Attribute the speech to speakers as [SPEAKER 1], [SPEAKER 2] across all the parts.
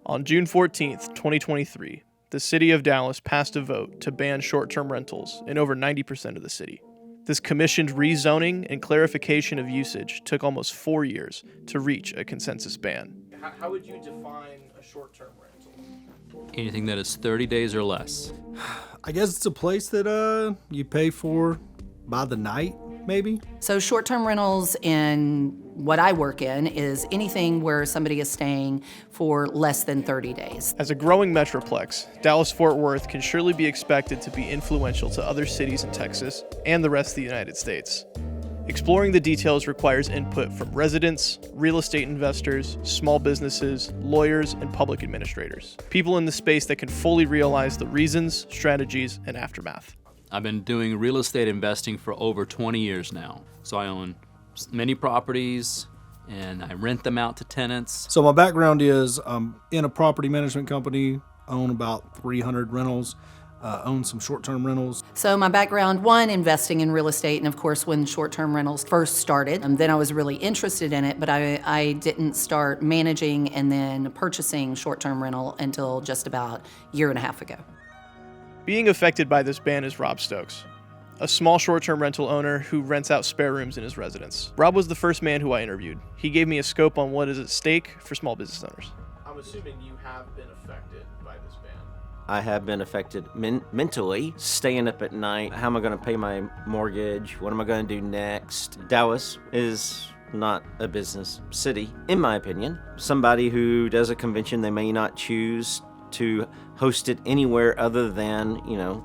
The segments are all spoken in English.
[SPEAKER 1] On June 14th, 2023, the city of Dallas passed a vote to ban short-term rentals in over 90% of the city. This commissioned rezoning and clarification of usage took almost 4 years to reach a consensus ban. How would you define a short-term rental?
[SPEAKER 2] Anything that is 30 days or less.
[SPEAKER 3] I guess it's a place that you pay for by the night, maybe.
[SPEAKER 4] So short-term rentals in what I work in is anything where somebody is staying for less than 30 days.
[SPEAKER 1] As a growing metroplex, Dallas-Fort Worth can surely be expected to be influential to other cities in Texas and the rest of the United States. Exploring the details requires input from residents, real estate investors, small businesses, lawyers, and public administrators. People in the space that can fully realize the reasons, strategies, and aftermath.
[SPEAKER 2] I've been doing real estate investing for over 20 years now. So I own many properties and I rent them out to tenants.
[SPEAKER 3] So my background is in a property management company, own about 300 rentals, own some short-term rentals.
[SPEAKER 4] So my background, one, investing in real estate, and of course when short-term rentals first started, then I was really interested in it, but I didn't start managing and then purchasing short-term rental until just about a year and a half ago.
[SPEAKER 1] Being affected by this ban is Rob Stokes, a small short-term rental owner who rents out spare rooms in his residence. Rob was the first man who I interviewed. He gave me a scope on what is at stake for small business owners. I'm assuming you have been affected by this ban.
[SPEAKER 5] I have been affected mentally, staying up at night. How am I going to pay my mortgage? What am I going to do next? Dallas is not a business city, in my opinion. Somebody who does a convention, they may not choose to host it anywhere other than,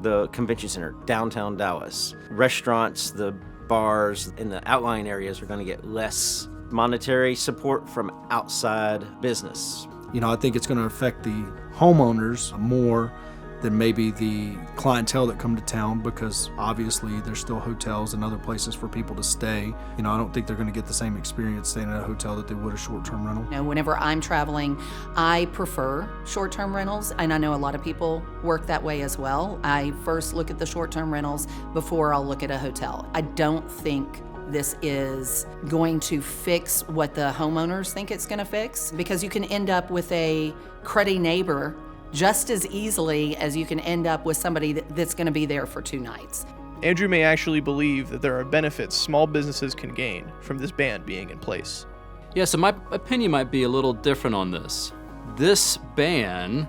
[SPEAKER 5] the convention center, downtown Dallas. Restaurants, the bars in the outlying areas are going to get less monetary support from outside business.
[SPEAKER 3] I think it's going to affect the homeowners more than maybe the clientele that come to town, because obviously there's still hotels and other places for people to stay. I don't think they're going to get the same experience staying at a hotel that they would a short-term rental.
[SPEAKER 4] Whenever I'm traveling, I prefer short-term rentals, and I know a lot of people work that way as well. I first look at the short-term rentals before I'll look at a hotel. I don't think this is going to fix what the homeowners think it's going to fix, because you can end up with a cruddy neighbor just as easily as you can end up with somebody that's going to be there for 2 nights.
[SPEAKER 1] Andrew may actually believe that there are benefits small businesses can gain from this ban being in place.
[SPEAKER 2] Yeah, so my opinion might be a little different on this. This ban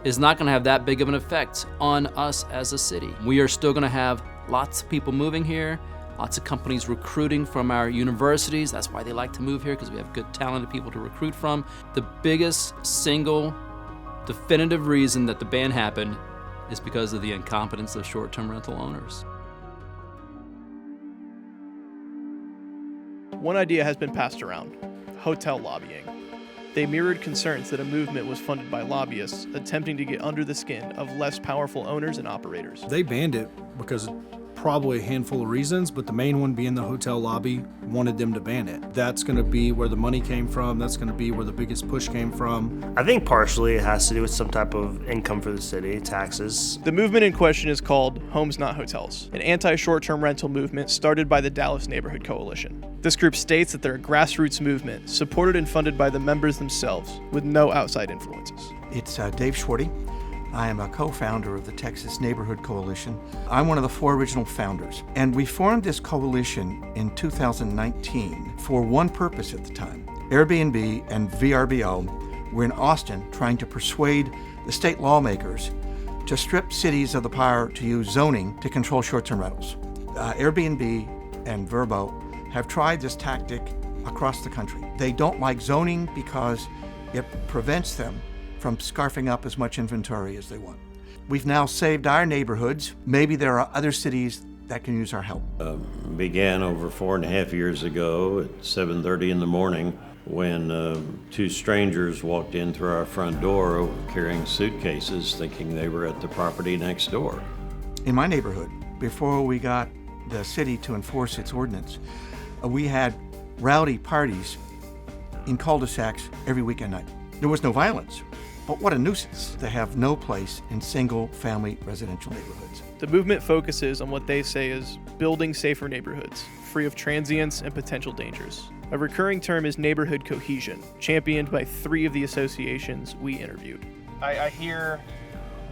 [SPEAKER 2] is not going to have that big of an effect on us as a city. We are still going to have lots of people moving here, lots of companies recruiting from our universities. That's why they like to move here, because we have good, talented people to recruit from. The biggest single definitive reason that the ban happened is because of the incompetence of short-term rental owners.
[SPEAKER 1] One idea has been passed around: hotel lobbying. They mirrored concerns that a movement was funded by lobbyists attempting to get under the skin of less powerful owners and operators.
[SPEAKER 3] They banned it because probably a handful of reasons, but the main one being the hotel lobby wanted them to ban it. That's going to be where the money came from. That's going to be where the biggest push came from.
[SPEAKER 6] I think partially it has to do with some type of income for the city, taxes.
[SPEAKER 1] The movement in question is called Homes Not Hotels, an anti-short-term rental movement started by the Dallas Neighborhood Coalition. This group states that they're a grassroots movement supported and funded by the members themselves with no outside influences.
[SPEAKER 7] It's Dave Schwarty. I am a co-founder of the Texas Neighborhood Coalition. I'm one of the 4 original founders, and we formed this coalition in 2019 for one purpose at the time. Airbnb and VRBO were in Austin trying to persuade the state lawmakers to strip cities of the power to use zoning to control short-term rentals. Airbnb and VRBO have tried this tactic across the country. They don't like zoning because it prevents them from scarfing up as much inventory as they want. We've now saved our neighborhoods. Maybe there are other cities that can use our help.
[SPEAKER 8] Began over 4.5 years ago at 7:30 in the morning when 2 strangers walked in through our front door carrying suitcases thinking they were at the property next door.
[SPEAKER 7] In my neighborhood, before we got the city to enforce its ordinance, we had rowdy parties in cul-de-sacs every weekend night. There was no violence. But what a nuisance to have no place in single-family residential neighborhoods.
[SPEAKER 1] The movement focuses on what they say is building safer neighborhoods, free of transients and potential dangers. A recurring term is neighborhood cohesion, championed by 3 of the associations we interviewed. I hear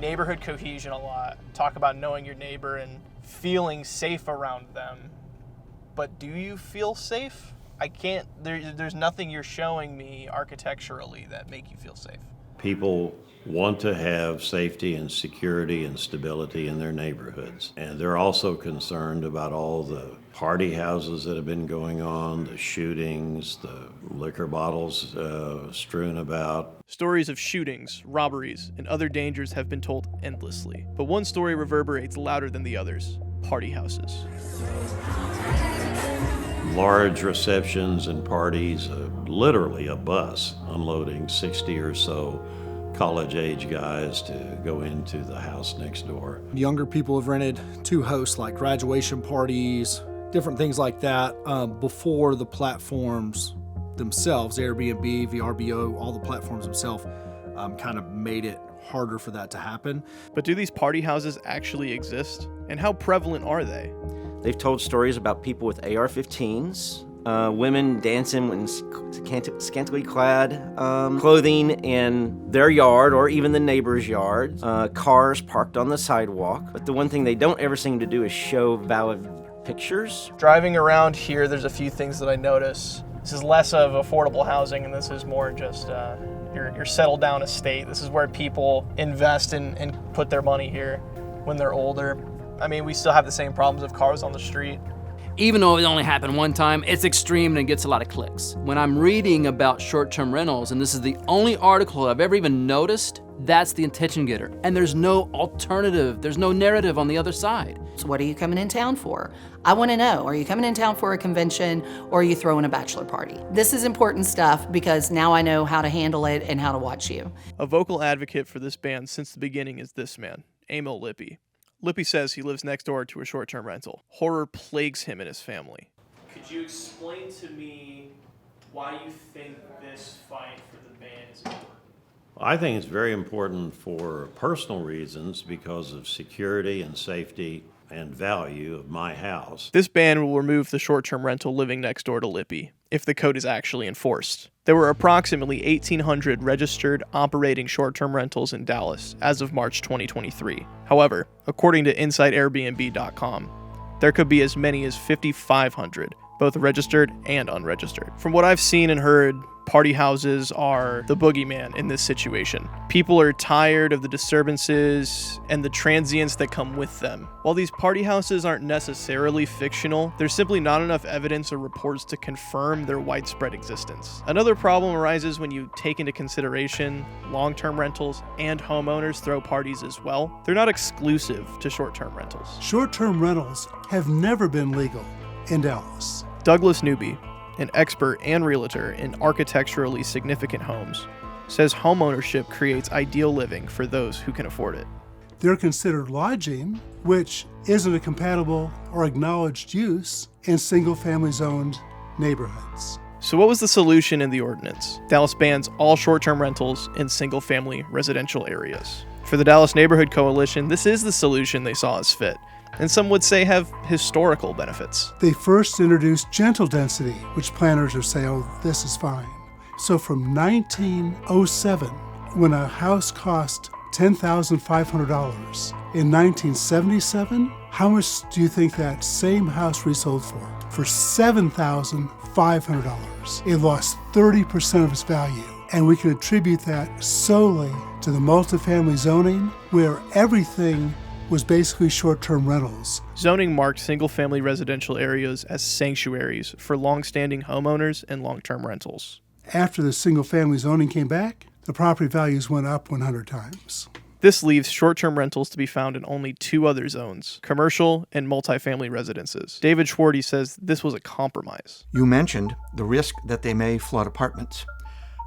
[SPEAKER 1] neighborhood cohesion a lot, talk about knowing your neighbor and feeling safe around them. But do you feel safe? I can't, there's nothing you're showing me architecturally that make you feel safe.
[SPEAKER 8] People want to have safety and security and stability in their neighborhoods. And they're also concerned about all the party houses that have been going on, the shootings, the liquor bottles strewn about.
[SPEAKER 1] Stories of shootings, robberies, and other dangers have been told endlessly. But one story reverberates louder than the others: party houses.
[SPEAKER 8] Large receptions and parties, literally a bus unloading 60 or so college-age guys to go into the house next door.
[SPEAKER 3] Younger people have rented to host like graduation parties, different things like that, before the platforms themselves, Airbnb, VRBO, all the platforms themselves, kind of made it harder for that to happen.
[SPEAKER 1] But do these party houses actually exist? And how prevalent are they?
[SPEAKER 5] They've told stories about people with AR-15s, women dancing in scantily clad clothing in their yard or even the neighbor's yard, cars parked on the sidewalk. But the one thing they don't ever seem to do is show valid pictures.
[SPEAKER 1] Driving around here, there's a few things that I notice. This is less of affordable housing, and this is more just your settled down estate. This is where people invest and put their money here when they're older. I mean, we still have the same problems of cars on the street.
[SPEAKER 2] Even though it only happened one time, it's extreme and it gets a lot of clicks. When I'm reading about short-term rentals, and this is the only article I've ever even noticed, that's the attention getter. And there's no alternative, there's no narrative on the other side.
[SPEAKER 4] So what are you coming in town for? I want to know, are you coming in town for a convention or are you throwing a bachelor party? This is important stuff because now I know how to handle it and how to watch you.
[SPEAKER 1] A vocal advocate for this ban since the beginning is this man, Emil Lippy. Lippy says he lives next door to a short-term rental. Horror plagues him and his family. Could you explain to me why you think this fight for the ban is important?
[SPEAKER 8] I think it's very important for personal reasons because of security and safety and value of my house.
[SPEAKER 1] This ban will remove the short-term rental living next door to Lippy, if the code is actually enforced. There were approximately 1,800 registered operating short-term rentals in Dallas as of March 2023. However, according to InsideAirbnb.com, there could be as many as 5,500, both registered and unregistered. From what I've seen and heard, party houses are the boogeyman in this situation. People are tired of the disturbances and the transients that come with them. While these party houses aren't necessarily fictional, there's simply not enough evidence or reports to confirm their widespread existence. Another problem arises when you take into consideration long-term rentals and homeowners throw parties as well. They're not exclusive to short-term rentals.
[SPEAKER 9] Short-term rentals have never been legal in Dallas.
[SPEAKER 1] Douglas Newby, an expert and realtor in architecturally significant homes, says homeownership creates ideal living for those who can afford it.
[SPEAKER 9] They're considered lodging, which isn't a compatible or acknowledged use in single-family zoned neighborhoods.
[SPEAKER 1] So what was the solution in the ordinance? Dallas bans all short-term rentals in single-family residential areas. For the Dallas Neighborhood Coalition, this is the solution they saw as fit, and some would say have historical benefits.
[SPEAKER 9] They first introduced gentle density, which planners are saying, oh, this is fine. So from 1907, when a house cost $10,500, in 1977, how much do you think that same house resold for? For $7,500. It lost 30% of its value. And we can attribute that solely to the multifamily zoning, where everything was basically short-term rentals.
[SPEAKER 1] Zoning marked single-family residential areas as sanctuaries for long-standing homeowners and long-term rentals.
[SPEAKER 9] After the single-family zoning came back, the property values went up 100 times.
[SPEAKER 1] This leaves short-term rentals to be found in only 2 other zones, commercial and multifamily residences. David Schwarty says this was a compromise.
[SPEAKER 7] You mentioned the risk that they may flood apartments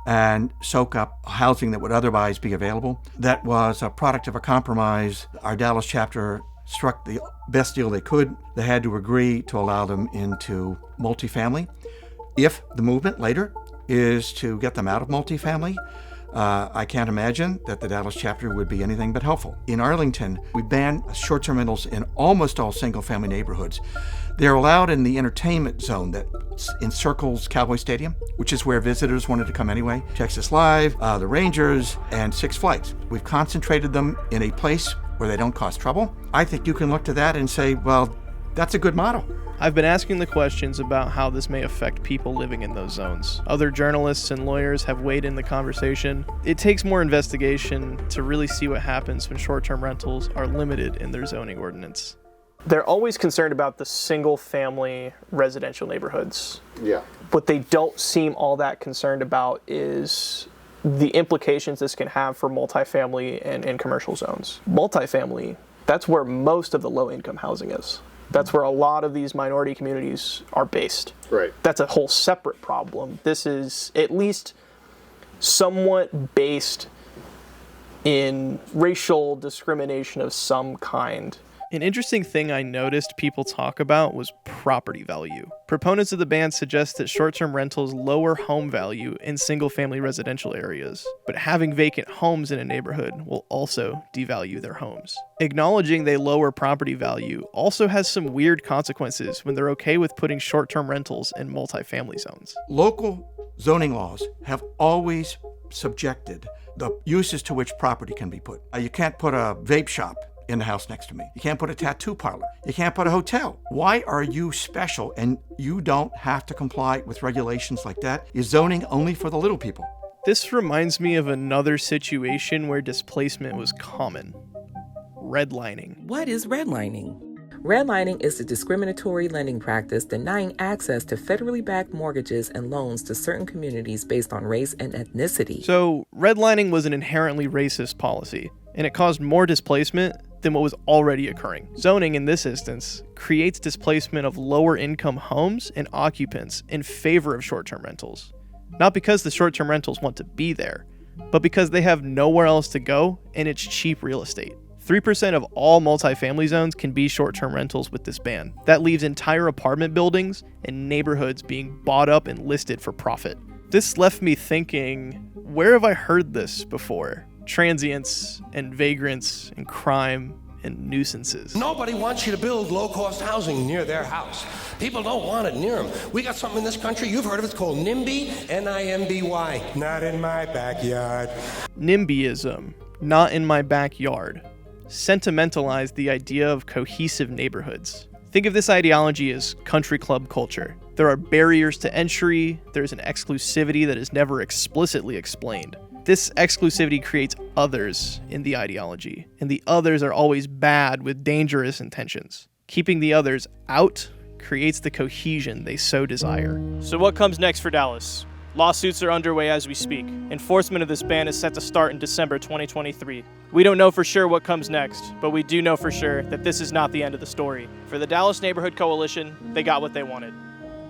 [SPEAKER 7] and soak up housing that would otherwise be available. That was a product of a compromise. Our Dallas chapter struck the best deal they could. They had to agree to allow them into multifamily. If the movement later is to get them out of multifamily, I can't imagine that the Dallas chapter would be anything but helpful. In Arlington, we ban short-term rentals in almost all single-family neighborhoods. They're allowed in the entertainment zone that encircles Cowboy Stadium, which is where visitors wanted to come anyway. Texas Live, the Rangers, and Six Flags. We've concentrated them in a place where they don't cause trouble. I think you can look to that and say, well, that's a good model.
[SPEAKER 1] I've been asking the questions about how this may affect people living in those zones. Other journalists and lawyers have weighed in the conversation. It takes more investigation to really see what happens when short-term rentals are limited in their zoning ordinance. They're always concerned about the single-family residential neighborhoods.
[SPEAKER 10] Yeah.
[SPEAKER 1] What they don't seem all that concerned about is the implications this can have for multifamily and commercial zones. Multifamily, that's where most of the low-income housing is. That's where a lot of these minority communities are based.
[SPEAKER 10] Right.
[SPEAKER 1] That's a whole separate problem. This is at least somewhat based in racial discrimination of some kind. An interesting thing I noticed people talk about was property value. Proponents of the ban suggest that short-term rentals lower home value in single-family residential areas, but having vacant homes in a neighborhood will also devalue their homes. Acknowledging they lower property value also has some weird consequences when they're okay with putting short-term rentals in multifamily zones.
[SPEAKER 7] Local zoning laws have always subjected the uses to which property can be put. You can't put a vape shop in the house next to me. You can't put a tattoo parlor. You can't put a hotel. Why are you special and you don't have to comply with regulations like that? Is zoning only for the little people?
[SPEAKER 1] This reminds me of another situation where displacement was common. Redlining.
[SPEAKER 11] What is redlining? Redlining is a discriminatory lending practice denying access to federally backed mortgages and loans to certain communities based on race and ethnicity.
[SPEAKER 1] So, redlining was an inherently racist policy, and it caused more displacement than what was already occurring. Zoning, in this instance, creates displacement of lower income homes and occupants in favor of short-term rentals. Not because the short-term rentals want to be there, but because they have nowhere else to go and it's cheap real estate. 3% of all multifamily zones can be short-term rentals with this ban. That leaves entire apartment buildings and neighborhoods being bought up and listed for profit. This left me thinking, where have I heard this before? Transients and vagrants and crime and nuisances.
[SPEAKER 12] Nobody wants you to build low-cost housing near their house. People don't want it near them. We got something in this country, you've heard of it, it's called NIMBY, N-I-M-B-Y. Not in my backyard.
[SPEAKER 1] NIMBYism, not in my backyard, sentimentalized the idea of cohesive neighborhoods. Think of this ideology as country club culture. There are barriers to entry, there's an exclusivity that is never explicitly explained. This exclusivity creates others in the ideology, and the others are always bad with dangerous intentions. Keeping the others out creates the cohesion they so desire. So what comes next for Dallas? Lawsuits are underway as we speak. Enforcement of this ban is set to start in December 2023. We don't know for sure what comes next, but we do know for sure that this is not the end of the story. For the Dallas Neighborhood Coalition, they got what they wanted.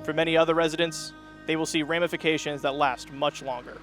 [SPEAKER 1] For many other residents, they will see ramifications that last much longer.